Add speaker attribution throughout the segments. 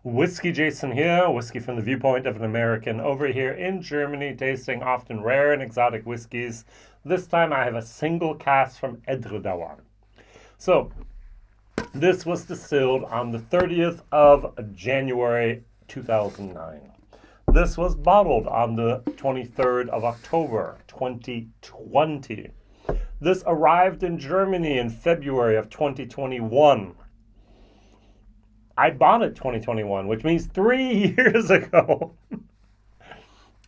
Speaker 1: WhiskyJason here, whiskey from the viewpoint of an American over here in Germany, tasting often rare and exotic whiskeys. This time I have a single cask from Edradour. So, this was distilled on the 30th of January 2009. This was bottled on the 23rd of October 2020. This arrived in Germany in February of 2021. I bought it 2021, which means 3 years ago.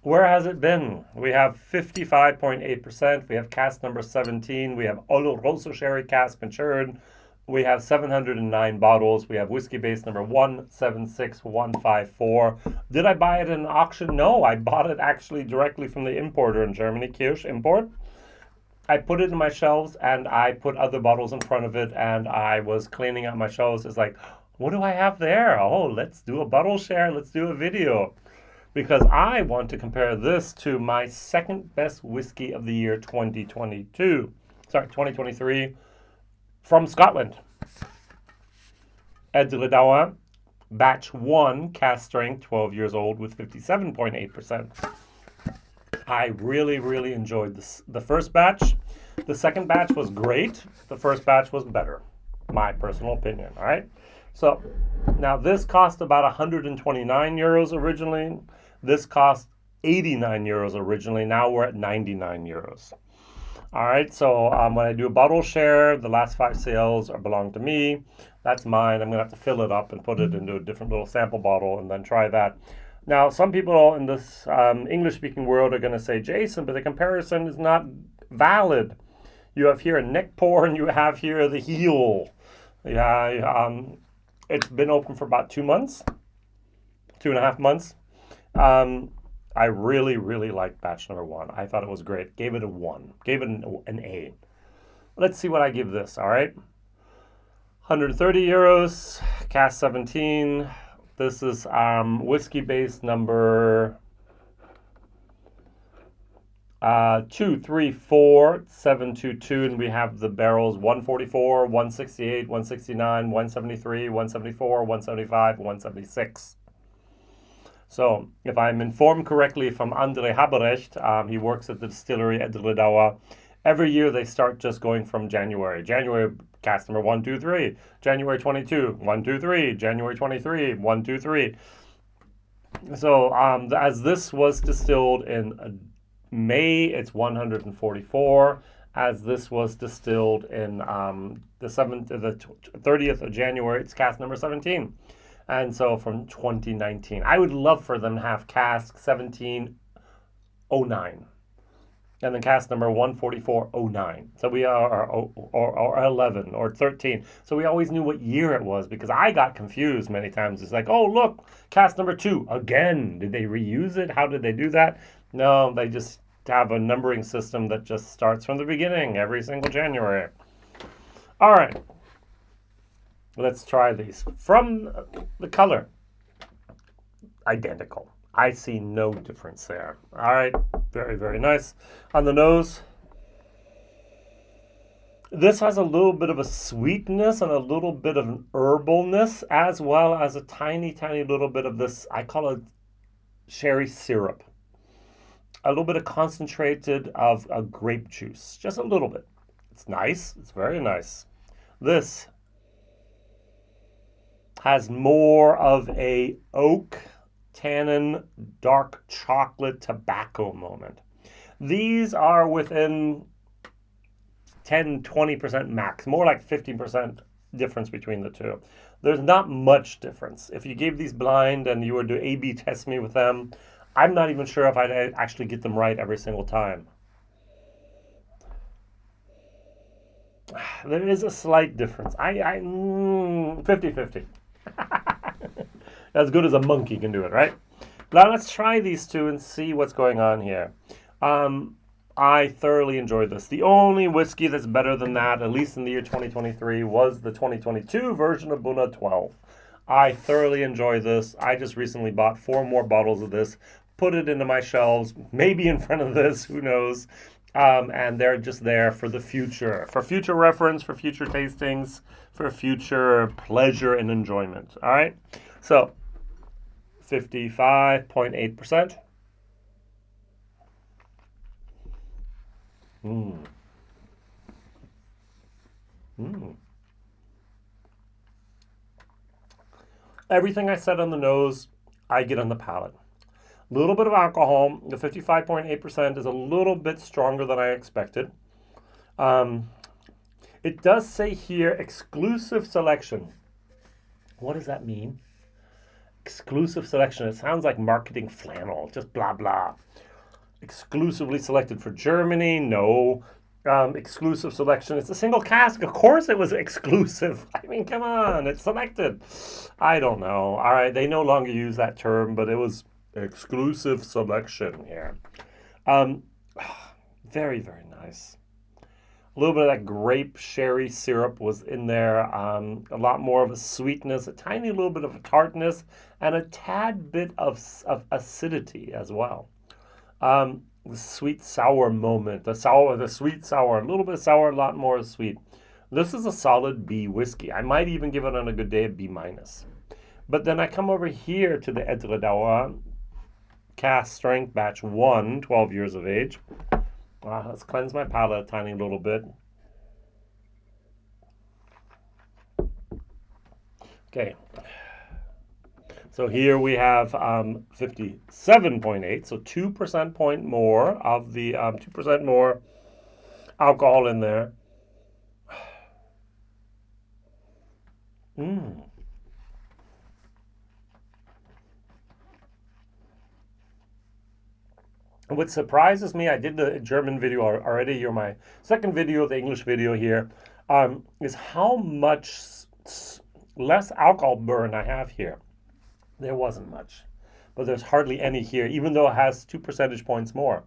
Speaker 1: Where has it been? We have 55.8%. We have cask number 17. We have Oloroso sherry cask matured. We have 709 bottles. We have Whiskybase number 176154. Did I buy it in an auction? No, I bought it actually directly from the importer in Germany, Kirsch Import. I put it in my shelves and I put other bottles in front of it and I was cleaning out my shelves. It's like, what do I have there? Oh, let's do a bottle share. Let's do a video. Because I want to compare this to my second best whiskey of the year 2023 from Scotland. Edradour, batch 1, cask strength, 12 years old with 57.8%. I really enjoyed the first batch. The second batch was great. The first batch was better. My personal opinion, all right? So, now this cost about 129 euros originally. This cost 89 euros originally. Now we're at 99 euros. All right, so when I do a bottle share, the last 5 sales belong to me. That's mine. I'm going to have to fill it up and put it into a different little sample bottle and then try that. Now, some people in this English-speaking world are going to say, Jason, but the comparison is not valid. You have here a neck pour and you have here the heel. Yeah, it's been open for about 2 months, 2.5 months. I really liked batch number 1. I thought it was great. Gave it a 1. Gave it an A. Let's see what I give this, all right? 130 euros, cask 17. This is Whiskybase number 234722, and we have the barrels 144, 168, 169, 173, 174, 175, 176. So, if I'm informed correctly from Andre Haberecht, he works at the Distillery Edradour. Every year they start just going from January. January, cask number 123. January 22, 123. January 23, 123. So, as this was distilled in May, it's 144. As this was distilled in the 30th of January, it's cask number 17. And so from 2019. I would love for them to have cask 1709. And then cask number 14409. So we are, or 11, or 13. So we always knew what year it was because I got confused many times. It's like, oh, look, cask number 2. Again, did they reuse it? How did they do that? No, they just have a numbering system that just starts from the beginning every single January. All right. Let's try these. From the color, identical. I see no difference there. All right, very nice. On the nose, this has a little bit of a sweetness and a little bit of an herbalness, as well as a tiny little bit of this, I call it sherry syrup. A little bit of concentrated of grape juice, just a little bit. It's nice, it's very nice. This has more of a oak, tannin, dark chocolate, tobacco moment. These are within 10-20% max, more like 15% difference between the two. There's not much difference. If you gave these blind and you were to A/B test me with them, I'm not even sure if I'd actually get them right every single time. There is a slight difference. 50-50. As good as a monkey can do it, right? Now let's try these two and see what's going on here. I thoroughly enjoyed this. The only whiskey that's better than that, at least in the year 2023, was the 2022 version of Buna 12. I thoroughly enjoy this. I just recently bought 4 more bottles of this, put it into my shelves, maybe in front of this, who knows. And they're just there for the future, for future reference, for future tastings, for future pleasure and enjoyment. All right. So 55.8%. Mm. Mm. Everything I said on the nose, I get on the palate. A little bit of alcohol. The 55.8% is a little bit stronger than I expected. It does say here exclusive selection. What does that mean? Exclusive selection. It sounds like marketing flannel, just blah, blah. Exclusively selected for Germany? No. Exclusive selection. It's a single cask. Of course it was exclusive. I mean, come on. It's selected. I don't know. All right. They no longer use that term, but it was exclusive selection here. Very, very nice. A little bit of that grape sherry syrup was in there. A lot more of a sweetness, a tiny little bit of a tartness, and a tad bit of acidity as well. The sweet sour moment, the sweet sour, a little bit sour, a lot more sweet. This is a solid B whiskey. I might even give it on a good day a B minus. But then I come over here to the Edradour Cask Strength Batch 1, 12 years of age. Let's cleanse my palate a tiny little bit. Okay. So here we have 57.8, so 2% point more of the 2% more alcohol in there. What surprises me, I did the German video already. You're my second video, the English video here, is how much less alcohol burn I have here. There wasn't much, but there's hardly any here, even though it has 2 percentage points more.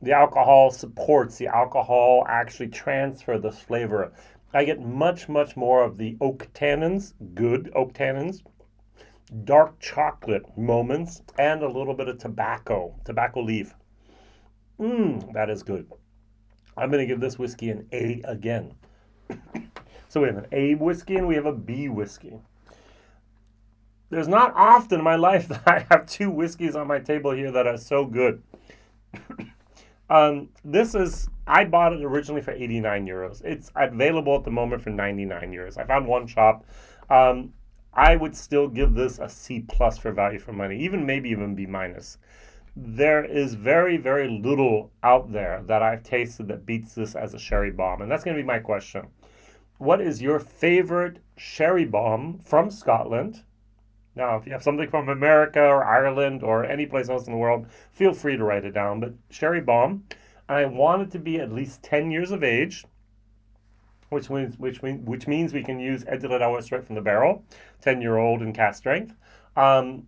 Speaker 1: The alcohol supports, the alcohol actually transfer this flavor. I get much, much more of the oak tannins, good oak tannins, dark chocolate moments, and a little bit of tobacco leaf. That is good. I'm going to give this whiskey an A again. So we have an A whiskey and we have a B whiskey. There's not often in my life that I have two whiskeys on my table here that are so good. I bought it originally for 89 euros. It's available at the moment for 99 euros. I found one shop. I would still give this a C plus for value for money, maybe even B minus. There is very, very little out there that I've tasted that beats this as a sherry bomb. And that's going to be my question. What is your favorite sherry bomb from Scotland? Now, if you have something from America or Ireland or any place else in the world, feel free to write it down. But sherry bomb, I want it to be at least 10 years of age, which means we can use Edradour straight from the barrel, 10-year-old in cask strength, and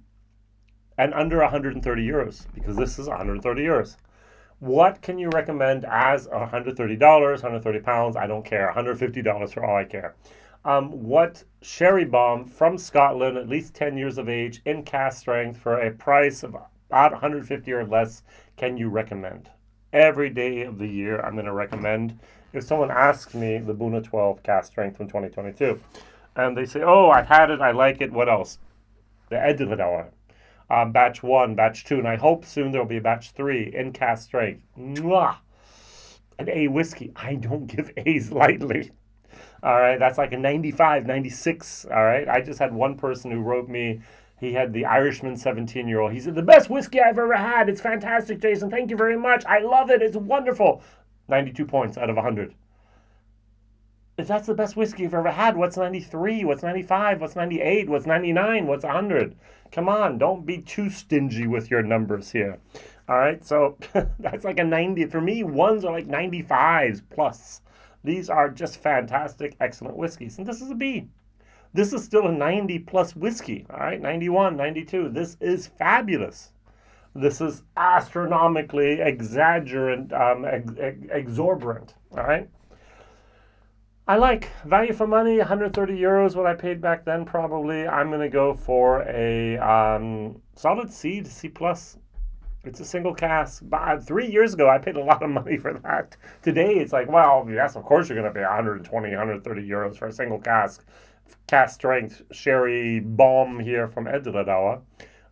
Speaker 1: under 130 euros, because this is 130 euros. What can you recommend as $130, 130 pounds? I don't care. $150 for all I care. What sherry bomb from Scotland, at least 10 years of age, in cask strength for a price of about 150 or less, can you recommend? Every day of the year, I'm going to recommend. If someone asks me the Buna 12 cask strength from 2022, and they say, oh, I've had it, I like it, what else? The Edradour. Batch 1, Batch 2, and I hope soon there will be a Batch 3 in cask strength. Mwah! An A whiskey. I don't give A's lightly. All right, that's like a 95, 96. All right, I just had one person who wrote me. He had the Irishman 17-year-old. He said, the best whiskey I've ever had. It's fantastic, Jason. Thank you very much. I love it. It's wonderful. 92 points out of 100. If that's the best whiskey you've ever had, what's 93? What's 95? What's 98? What's 99? What's 100? Come on, don't be too stingy with your numbers here. All right, so that's like a 90. For me, ones are like 95s plus. These are just fantastic, excellent whiskeys. And this is a B. This is still a 90 plus whiskey. All right, 91, 92. This is fabulous. This is astronomically exaggerant, exorbitant. All right. I like value for money, 130 euros, what I paid back then probably. I'm going to go for a solid C to C+. It's a single cask. 3 years ago, I paid a lot of money for that. Today, it's like, well, yes, of course you're going to pay 120, 130 euros for a single cask. Cask strength sherry bomb here from Edradour.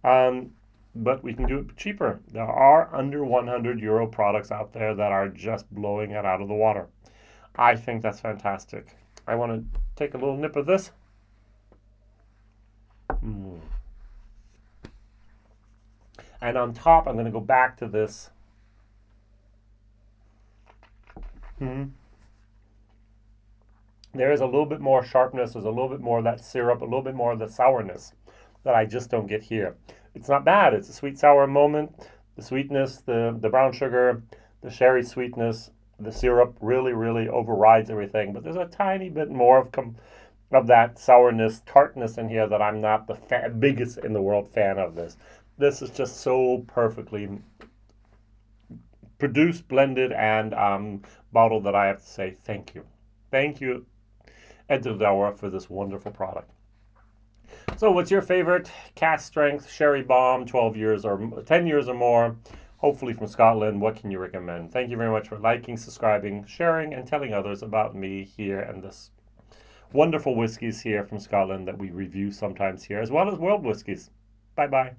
Speaker 1: But we can do it cheaper. There are under €100 products out there that are just blowing it out of the water. I think that's fantastic. I want to take a little nip of this. And on top, I'm going to go back to this. There is a little bit more sharpness. There's a little bit more of that syrup, a little bit more of the sourness that I just don't get here. It's not bad. It's a sweet sour moment. The sweetness, the brown sugar, the sherry sweetness, the syrup really, really overrides everything. But there's a tiny bit more of that sourness, tartness in here that I'm not the biggest in the world fan of this. This is just so perfectly produced, blended, and bottled that I have to say thank you. Thank you, Edradour, for this wonderful product. So what's your favorite cask strength sherry bomb, 12 years or 10 years or more, hopefully from Scotland? What can you recommend? Thank you very much for liking, subscribing, sharing, and telling others about me here and this wonderful whiskeys here from Scotland that we review sometimes here, as well as world whiskeys. Bye-bye.